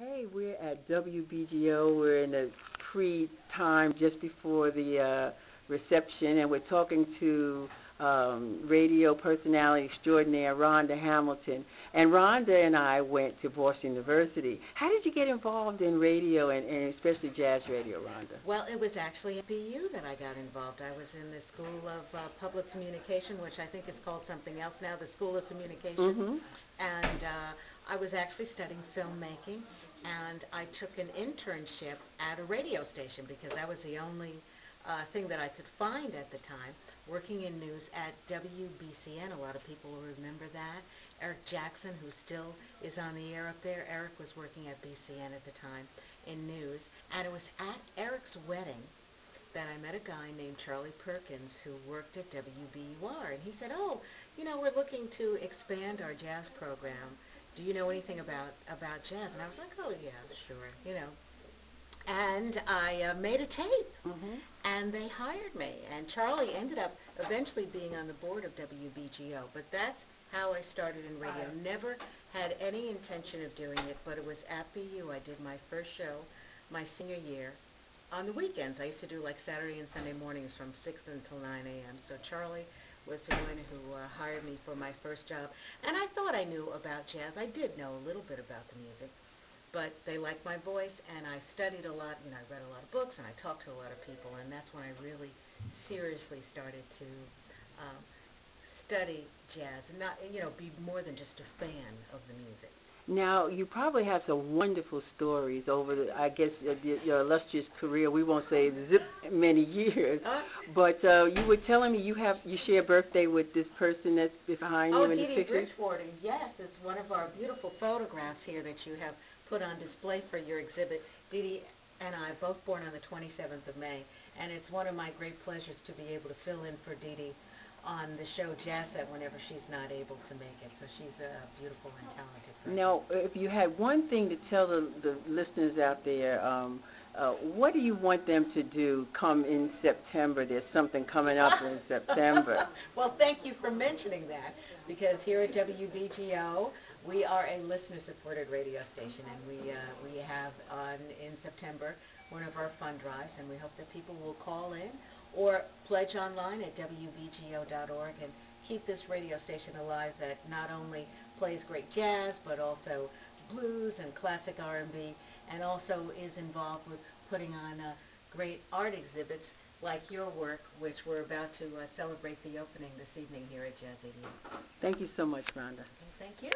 Hey, we're at WBGO. We're in the pre-time just before the reception, and we're talking to radio personality extraordinaire Rhonda Hamilton. And Rhonda and I went to Boston University. How did you get involved in radio and especially jazz radio, Rhonda? Well, it was actually at BU that I got involved. I was in the School of Public Communication, which I think is called something else now, the School of Communication. Mm-hmm. And I was actually studying filmmaking, and I took an internship at a radio station because that was the only thing that I could find at the time, working in news at WBCN. A lot of people will remember that. Eric Jackson, who still is on the air up there, Eric was working at BCN at the time in news. And it was at Eric's wedding that I met a guy named Charlie Perkins who worked at WBUR. And he said, oh, we're looking to expand our jazz program. Do you know anything about jazz? And I was like, oh, yeah, sure. And I made a tape, Mm-hmm. and they hired me. And Charlie ended up eventually being on the board of WBGO. But that's how I started in radio. Never had any intention of doing it, but it was at BU. I did my first show my senior year on the weekends. I used to do like Saturday and Sunday mornings from 6 until 9 a.m. So Charlie was the one who hired me for my first job. And I thought I knew about jazz. I did know a little bit about the music. But they liked my voice, and I studied a lot. I read a lot of books, and I talked to a lot of people, and that's when I really seriously started to study jazz and not, be more than just a fan of the music. Now, you probably have some wonderful stories over I guess, your illustrious career. We won't say zip many years, but you were telling me you share a birthday with this person that's behind you in Dee the Dee picture. Bridgewater, yes, it's one of our beautiful photographs here that you have put on display for your exhibit. Dee Dee and I both born on the 27th of May, and it's one of my great pleasures to be able to fill in for Dee Dee on the show Jazz Set whenever she's not able to make it. So she's a beautiful and talented person. Now, if you had one thing to tell the listeners out there, what do you want them to do come in September? There's something coming up in September. Well, thank you for mentioning that, because here at WBGO, we are a listener-supported radio station, and we have in September one of our fund drives, and we hope that people will call in or pledge online at WBGO.org and keep this radio station alive that not only plays great jazz, but also blues and classic R&B, and also is involved with putting on great art exhibits like your work, which we're about to celebrate the opening this evening here at Jazz 88. Thank you so much, Rhonda. Okay, thank you.